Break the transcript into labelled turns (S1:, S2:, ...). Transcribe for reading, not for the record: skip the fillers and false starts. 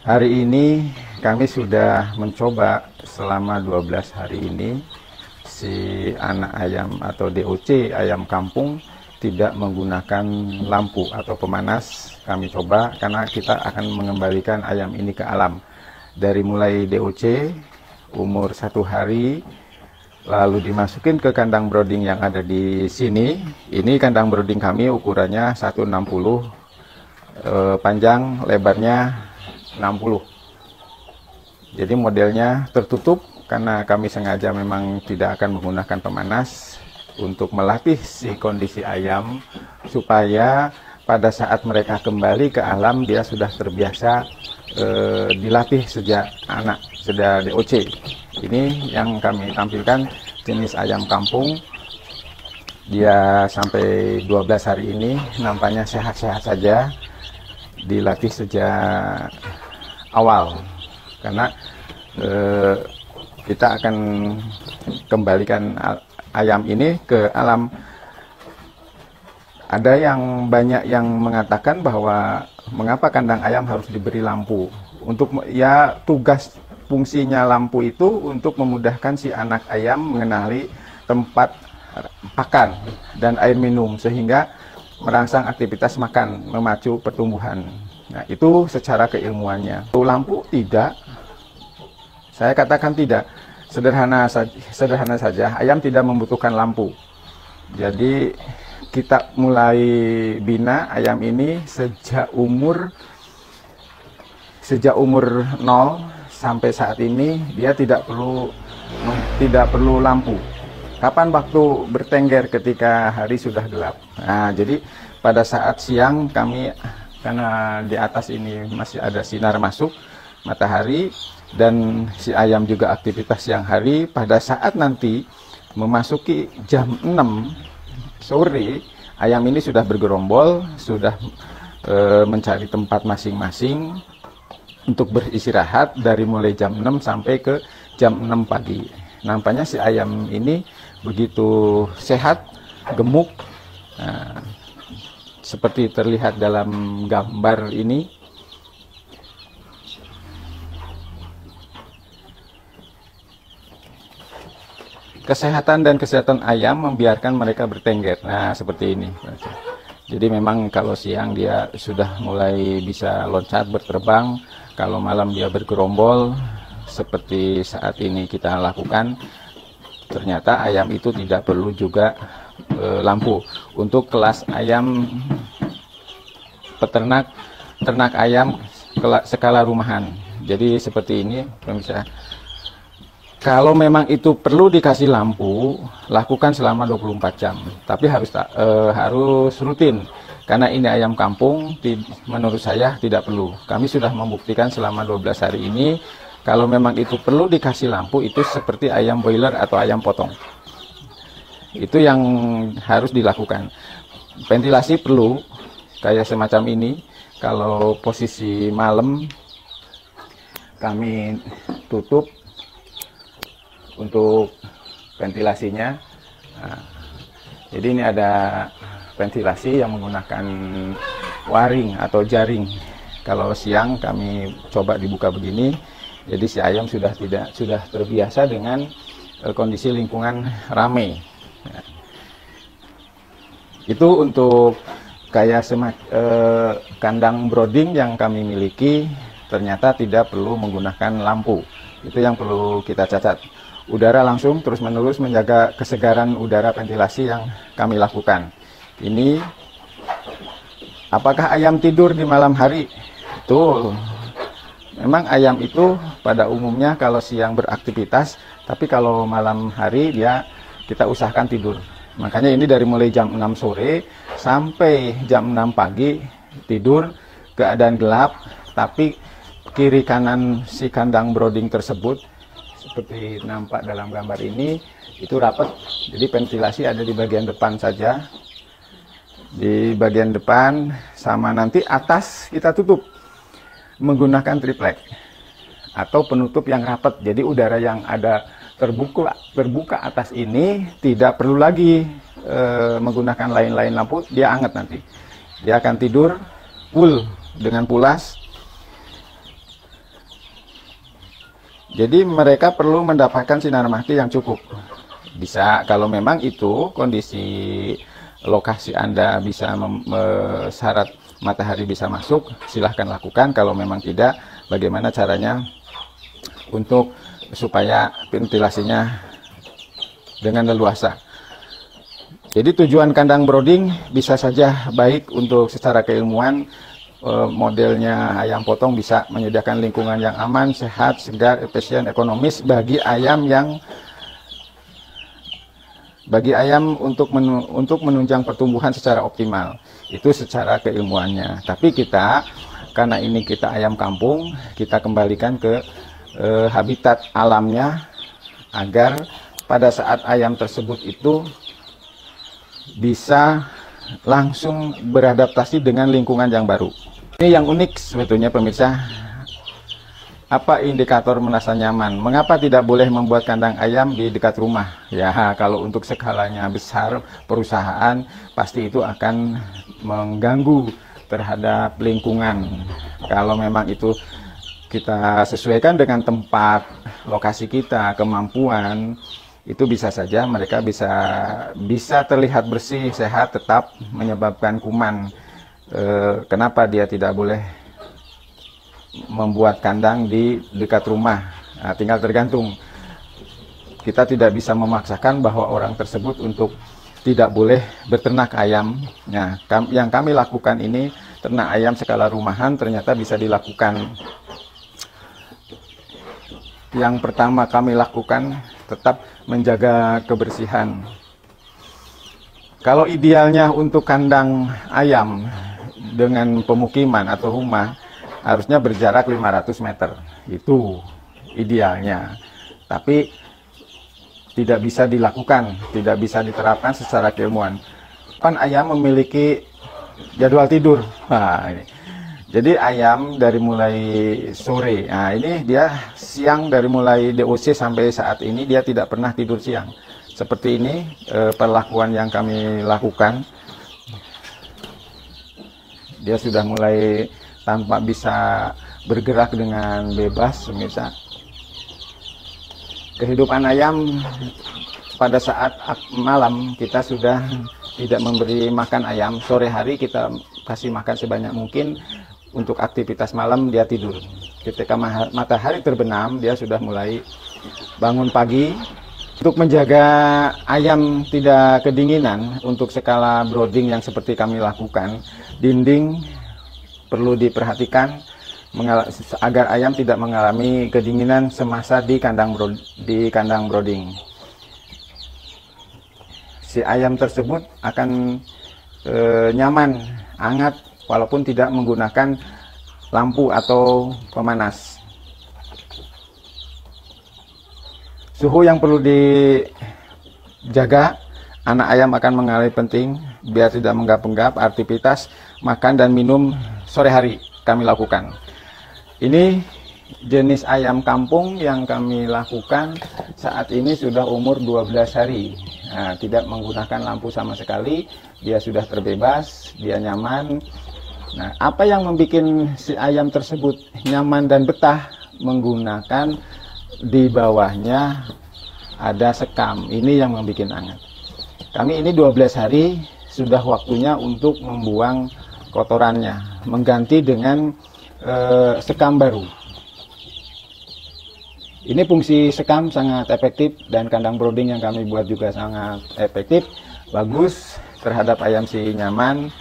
S1: Hari ini kami sudah mencoba selama 12 hari ini si anak ayam atau DOC ayam kampung tidak menggunakan lampu atau pemanas. Kami coba karena kita akan mengembalikan ayam ini ke alam. Dari mulai DOC umur 1 hari lalu dimasukin ke kandang brooding yang ada di sini. Ini kandang brooding kami ukurannya 160, panjang lebarnya 60. Jadi modelnya tertutup karena kami sengaja memang tidak akan menggunakan pemanas untuk melatih si kondisi ayam supaya pada saat mereka kembali ke alam dia sudah terbiasa dilatih sejak anak, sejak DOC. Ini yang kami tampilkan jenis ayam kampung. Dia sampai 12 hari ini nampaknya sehat-sehat saja, dilatih sejak awal karena kita akan kembalikan ayam ini ke alam. Ada yang banyak yang mengatakan bahwa mengapa kandang ayam harus diberi lampu. Untuk ya tugas fungsinya lampu itu untuk memudahkan si anak ayam mengenali tempat pakan dan air minum sehingga merangsang aktivitas makan, memacu pertumbuhan. Nah, itu secara keilmuannya. Lampu tidak. Saya katakan tidak. Sederhana saja. Ayam tidak membutuhkan lampu. Jadi kita mulai bina ayam ini sejak umur 0 sampai saat ini dia tidak perlu lampu. Kapan waktu bertengger ketika hari sudah gelap. Nah, jadi pada saat siang kami, karena di atas ini masih ada sinar masuk matahari dan si ayam juga aktivitas siang hari, pada saat nanti memasuki jam 6 sore ayam ini sudah bergerombol, sudah mencari tempat masing-masing untuk beristirahat dari mulai jam 6 sampai ke jam 6 pagi. Nampaknya si ayam ini begitu sehat, gemuk, nah, seperti terlihat dalam gambar ini. Kesehatan dan kesehatan ayam membiarkan mereka bertengger. Nah, seperti ini. Jadi memang kalau siang dia sudah mulai bisa loncat, berterbang. Kalau malam dia bergerombol, seperti saat ini kita lakukan. Ternyata ayam itu tidak perlu juga lampu. Untuk kelas ayam peternak, ternak ayam skala rumahan. Jadi seperti ini, pemirsa. Kalau memang itu perlu dikasih lampu, lakukan selama 24 jam. Tapi harus rutin. Karena ini ayam kampung, menurut saya tidak perlu. Kami sudah membuktikan selama 12 hari ini, kalau memang itu perlu dikasih lampu, itu seperti ayam boiler atau ayam potong. Itu yang harus dilakukan. Ventilasi perlu, kayak semacam ini. Kalau posisi malam, kami tutup untuk ventilasinya. Nah, jadi ini ada ventilasi yang menggunakan waring atau jaring. Kalau siang kami coba dibuka begini, jadi si ayam sudah terbiasa dengan kondisi lingkungan ramai. Nah, itu untuk kayak kandang brooding yang kami miliki ternyata tidak perlu menggunakan lampu. Itu yang perlu kita catat. Udara langsung terus-menerus menjaga kesegaran udara, ventilasi yang kami lakukan. Ini apakah ayam tidur di malam hari? Betul. Memang ayam itu pada umumnya kalau siang beraktivitas, tapi kalau malam hari kita usahakan tidur. Makanya ini dari mulai jam 6 sore sampai jam 6 pagi tidur, keadaan gelap, tapi kiri kanan si kandang brooding tersebut seperti nampak dalam gambar ini itu rapat. Jadi ventilasi ada di bagian depan saja. Di bagian depan sama nanti atas kita tutup menggunakan triplek atau penutup yang rapat. Jadi udara yang ada terbuka atas ini tidak perlu lagi menggunakan lain-lain lampu, dia hangat nanti. Dia akan tidur full dengan pulas. Jadi mereka perlu mendapatkan sinar matahari yang cukup. Bisa kalau memang itu kondisi lokasi Anda bisa syarat matahari bisa masuk, silahkan lakukan. Kalau memang tidak, bagaimana caranya untuk supaya ventilasinya dengan leluasa. Jadi tujuan kandang brooding bisa saja baik untuk secara keilmuan, modelnya ayam potong bisa menyediakan lingkungan yang aman, sehat, segar, efisien, ekonomis bagi ayam untuk menunjang pertumbuhan secara optimal. Itu secara keilmuannya. Tapi kita, karena ini kita ayam kampung, kita kembalikan ke habitat alamnya agar pada saat ayam tersebut itu bisa langsung beradaptasi dengan lingkungan yang baru. Ini yang unik sebetulnya pemirsa. Apa indikator merasa nyaman? Mengapa tidak boleh membuat kandang ayam di dekat rumah? Ya, kalau untuk skalanya besar perusahaan, pasti itu akan mengganggu terhadap lingkungan. Kalau memang itu kita sesuaikan dengan tempat, lokasi kita, kemampuan, itu bisa saja mereka bisa terlihat bersih, sehat, tetap menyebabkan kuman. Kenapa dia tidak boleh membuat kandang di dekat rumah? Nah, tinggal tergantung. Kita tidak bisa memaksakan bahwa orang tersebut untuk tidak boleh beternak ayam. Nah, yang kami lakukan ini ternak ayam skala rumahan ternyata bisa dilakukan. Yang pertama kami lakukan tetap menjaga kebersihan. Kalau idealnya untuk kandang ayam dengan pemukiman atau rumah harusnya berjarak 500 meter. Itu idealnya. Tapi tidak bisa dilakukan, tidak bisa diterapkan secara keilmuan. Kan ayam memiliki jadwal tidur. Nah, ini. Jadi ayam dari mulai sore, nah ini dia siang dari mulai DOC sampai saat ini dia tidak pernah tidur siang. Seperti ini perlakuan yang kami lakukan. Dia sudah mulai tanpa bisa bergerak dengan bebas, pemirsa. Kehidupan ayam pada saat malam kita sudah tidak memberi makan ayam. Sore hari kita kasih makan sebanyak mungkin. Untuk aktivitas malam dia tidur. Ketika matahari terbenam dia sudah mulai bangun pagi. Untuk menjaga ayam tidak kedinginan, untuk skala brooding yang seperti kami lakukan, dinding perlu diperhatikan agar ayam tidak mengalami kedinginan semasa di kandang brooding. Si ayam tersebut akan nyaman, hangat, walaupun tidak menggunakan lampu atau pemanas. Suhu yang perlu dijaga, anak ayam akan mengalami penting biar tidak menggap-enggap. Aktivitas makan dan minum sore hari kami lakukan. Ini jenis ayam kampung yang kami lakukan saat ini sudah umur 12 hari. Nah, tidak menggunakan lampu sama sekali, dia sudah terbebas, dia nyaman. Nah, apa yang membuat si ayam tersebut nyaman dan betah? Menggunakan di bawahnya ada sekam. Ini yang membuat hangat. Kami ini 12 hari sudah waktunya untuk membuang kotorannya, mengganti dengan sekam baru. Ini fungsi sekam sangat efektif dan kandang brooding yang kami buat juga sangat efektif, bagus terhadap ayam si nyaman.